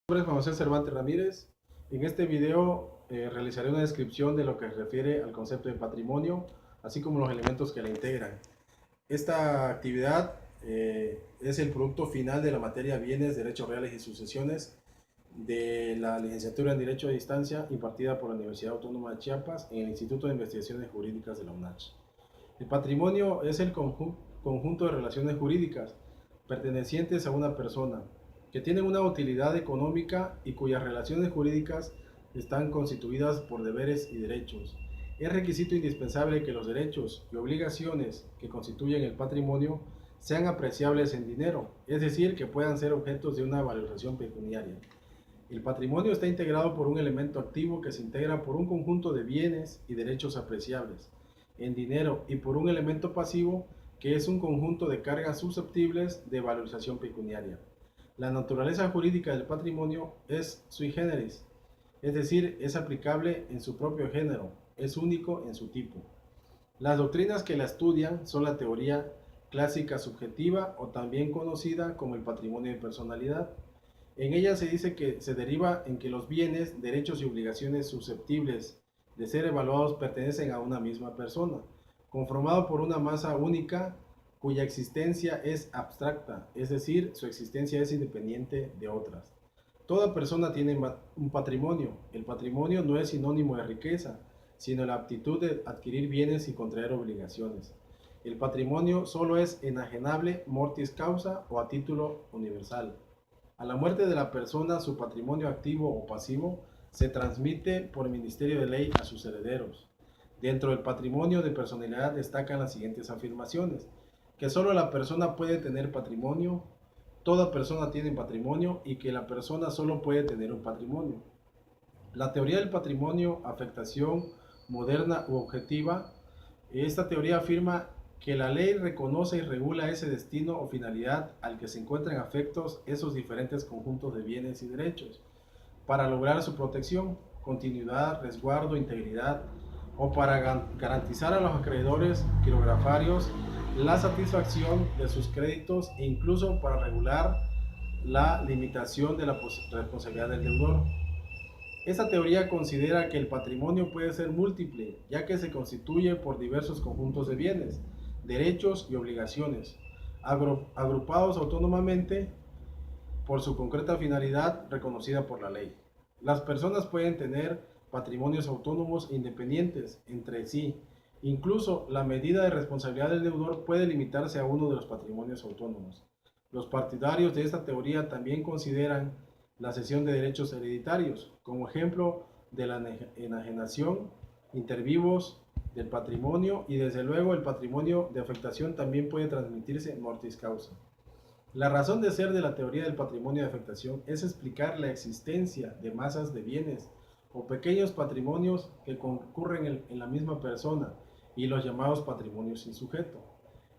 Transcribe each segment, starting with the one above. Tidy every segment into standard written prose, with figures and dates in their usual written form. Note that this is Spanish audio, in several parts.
Mi nombre es Juan José Cervantes Ramírez. En este video realizaré una descripción de lo que se refiere al concepto de patrimonio, así como los elementos que la integran. Esta actividad es el producto final de la materia Bienes, Derechos Reales y Sucesiones de la licenciatura en Derecho a Distancia impartida por la Universidad Autónoma de Chiapas en el Instituto de Investigaciones Jurídicas de la UNACH. El patrimonio es el conjunto de relaciones jurídicas pertenecientes a una persona que tienen una utilidad económica y cuyas relaciones jurídicas están constituidas por deberes y derechos. Es requisito indispensable que los derechos y obligaciones que constituyen el patrimonio sean apreciables en dinero, es decir, que puedan ser objetos de una valorización pecuniaria. El patrimonio está integrado por un elemento activo que se integra por un conjunto de bienes y derechos apreciables en dinero y por un elemento pasivo que es un conjunto de cargas susceptibles de valorización pecuniaria. La naturaleza jurídica del patrimonio es sui generis, es decir, es aplicable en su propio género, es único en su tipo. Las doctrinas que la estudian son la teoría clásica subjetiva o también conocida como el patrimonio de personalidad. En ella se dice que se deriva en que los bienes, derechos y obligaciones susceptibles de ser evaluados pertenecen a una misma persona, conformado por una masa única cuya existencia es abstracta, es decir, su existencia es independiente de otras. Toda persona tiene un patrimonio. El patrimonio no es sinónimo de riqueza, sino la aptitud de adquirir bienes y contraer obligaciones. El patrimonio solo es enajenable mortis causa o a título universal. A la muerte de la persona, su patrimonio activo o pasivo se transmite por ministerio de ley a sus herederos. Dentro del patrimonio de personalidad destacan las siguientes afirmaciones: que solo la persona puede tener patrimonio, toda persona tiene patrimonio y que la persona solo puede tener un patrimonio. La teoría del patrimonio, afectación moderna u objetiva, esta teoría afirma que la ley reconoce y regula ese destino o finalidad al que se encuentran afectos esos diferentes conjuntos de bienes y derechos, para lograr su protección, continuidad, resguardo, integridad, o para garantizar a los acreedores quirografarios la satisfacción de sus créditos e incluso para regular la limitación de la responsabilidad del deudor. Esta teoría considera que el patrimonio puede ser múltiple, ya que se constituye por diversos conjuntos de bienes, derechos y obligaciones, agrupados autónomamente por su concreta finalidad reconocida por la ley. Las personas pueden tener patrimonios autónomos e independientes entre sí. Incluso la medida de responsabilidad del deudor puede limitarse a uno de los patrimonios autónomos. Los partidarios de esta teoría también consideran la cesión de derechos hereditarios como ejemplo de la enajenación inter vivos del patrimonio, y desde luego el patrimonio de afectación también puede transmitirse mortis causa. La razón de ser de la teoría del patrimonio de afectación es explicar la existencia de masas de bienes o pequeños patrimonios que concurren en la misma persona y los llamados patrimonios sin sujeto.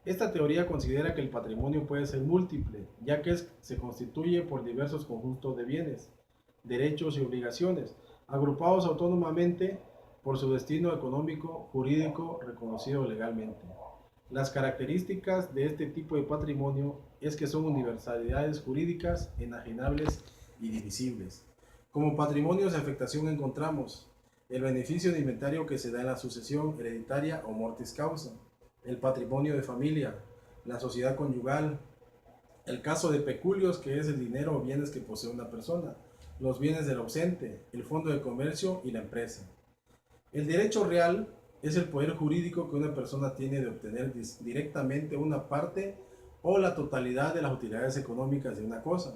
Esta teoría considera que el patrimonio puede ser múltiple, ya que se constituye por diversos conjuntos de bienes, derechos y obligaciones, agrupados autónomamente por su destino económico, jurídico, reconocido legalmente. Las características de este tipo de patrimonio es que son universalidades jurídicas, enajenables y divisibles. Como patrimonios de afectación encontramos el beneficio de inventario que se da en la sucesión hereditaria o mortis causa, el patrimonio de familia, la sociedad conyugal, el caso de peculios, que es el dinero o bienes que posee una persona, los bienes del ausente, el fondo de comercio y la empresa. El derecho real es el poder jurídico que una persona tiene de obtener directamente una parte o la totalidad de las utilidades económicas de una cosa.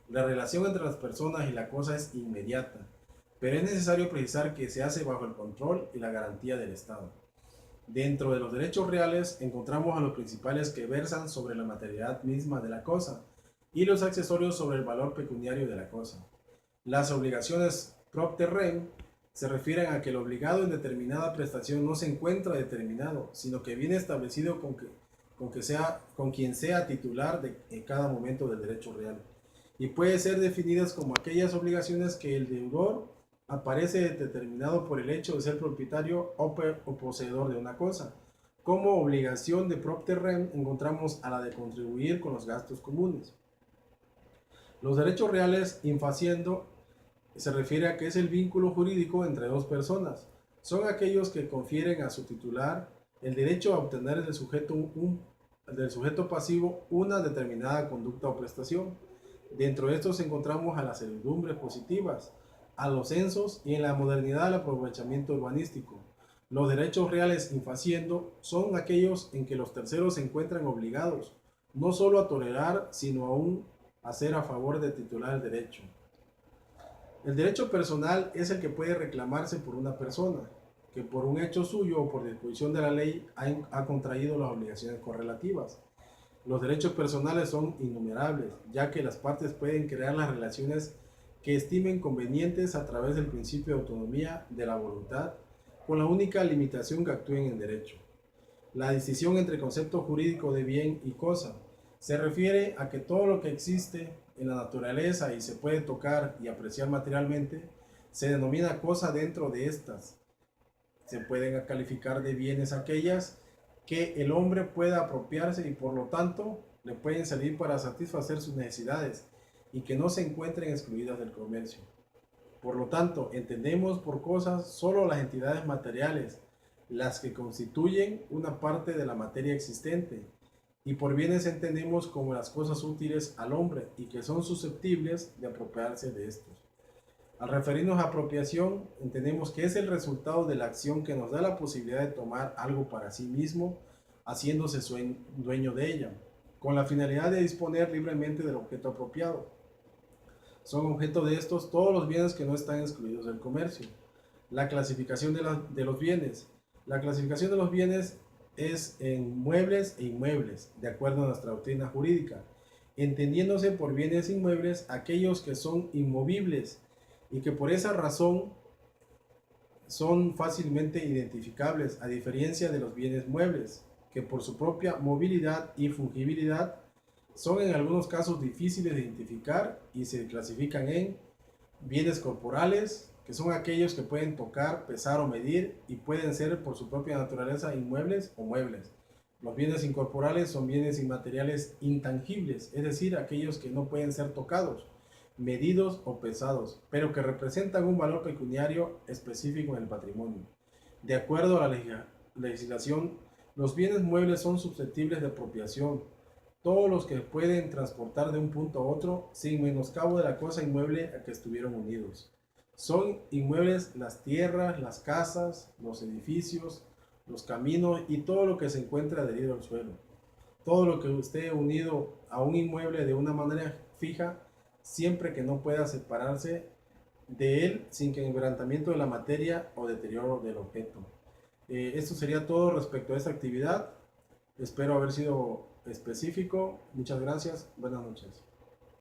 La relación entre las personas y la cosa es inmediata, pero es necesario precisar que se hace bajo el control y la garantía del Estado. Dentro de los derechos reales encontramos a los principales que versan sobre la materialidad misma de la cosa y los accesorios sobre el valor pecuniario de la cosa. Las obligaciones propter rem se refieren a que el obligado en determinada prestación no se encuentra determinado, sino que viene establecido con quien sea titular en cada momento del derecho real, y puede ser definidas como aquellas obligaciones que el deudor aparece determinado por el hecho de ser propietario o poseedor de una cosa. Como obligación de propter rem encontramos a la de contribuir con los gastos comunes. Los derechos reales infaciendo se refiere a que es el vínculo jurídico entre dos personas. Son aquellos que confieren a su titular el derecho a obtener del sujeto pasivo una determinada conducta o prestación. Dentro de estos encontramos a las servidumbres positivas, a los censos y en la modernidad al aprovechamiento urbanístico. Los derechos reales infaciendo son aquellos en que los terceros se encuentran obligados no solo a tolerar, sino aún a hacer a favor del titular del derecho. El derecho personal es el que puede reclamarse por una persona que por un hecho suyo o por disposición de la ley ha contraído las obligaciones correlativas. Los derechos personales son innumerables, ya que las partes pueden crear las relaciones que estimen convenientes a través del principio de autonomía de la voluntad, con la única limitación que actúen en derecho. La distinción entre concepto jurídico de bien y cosa se refiere a que todo lo que existe en la naturaleza y se puede tocar y apreciar materialmente se denomina cosa dentro de estas. Se pueden calificar de bienes aquellas que el hombre pueda apropiarse y por lo tanto le pueden servir para satisfacer sus necesidades y que no se encuentren excluidas del comercio. Por lo tanto, entendemos por cosas solo las entidades materiales, las que constituyen una parte de la materia existente, y por bienes entendemos como las cosas útiles al hombre y que son susceptibles de apropiarse de estos. Al referirnos a apropiación, entendemos que es el resultado de la acción que nos da la posibilidad de tomar algo para sí mismo, haciéndose dueño de ella, con la finalidad de disponer libremente del objeto apropiado. Son objeto de estos todos los bienes que no están excluidos del comercio. La clasificación de los bienes. La clasificación de los bienes es en muebles e inmuebles, de acuerdo a nuestra doctrina jurídica, entendiéndose por bienes inmuebles aquellos que son inmovibles y que por esa razón son fácilmente identificables, a diferencia de los bienes muebles, que por su propia movilidad y fungibilidad son en algunos casos difíciles de identificar y se clasifican en bienes corporales, que son aquellos que pueden tocar, pesar o medir y pueden ser por su propia naturaleza inmuebles o muebles. Los bienes incorporales son bienes inmateriales intangibles, es decir, aquellos que no pueden ser tocados, medidos o pesados, pero que representan un valor pecuniario específico en el patrimonio. De acuerdo a la legislación, los bienes muebles son susceptibles de apropiación, todos los que pueden transportar de un punto a otro sin menoscabo de la cosa inmueble a que estuvieron unidos. Son inmuebles las tierras, las casas, los edificios, los caminos y todo lo que se encuentra adherido al suelo. Todo lo que esté unido a un inmueble de una manera fija, siempre que no pueda separarse de él sin que quebrantamiento de la materia o deterioro del objeto. Esto sería todo respecto a esta actividad. Espero haber sido específico. Muchas gracias. Buenas noches.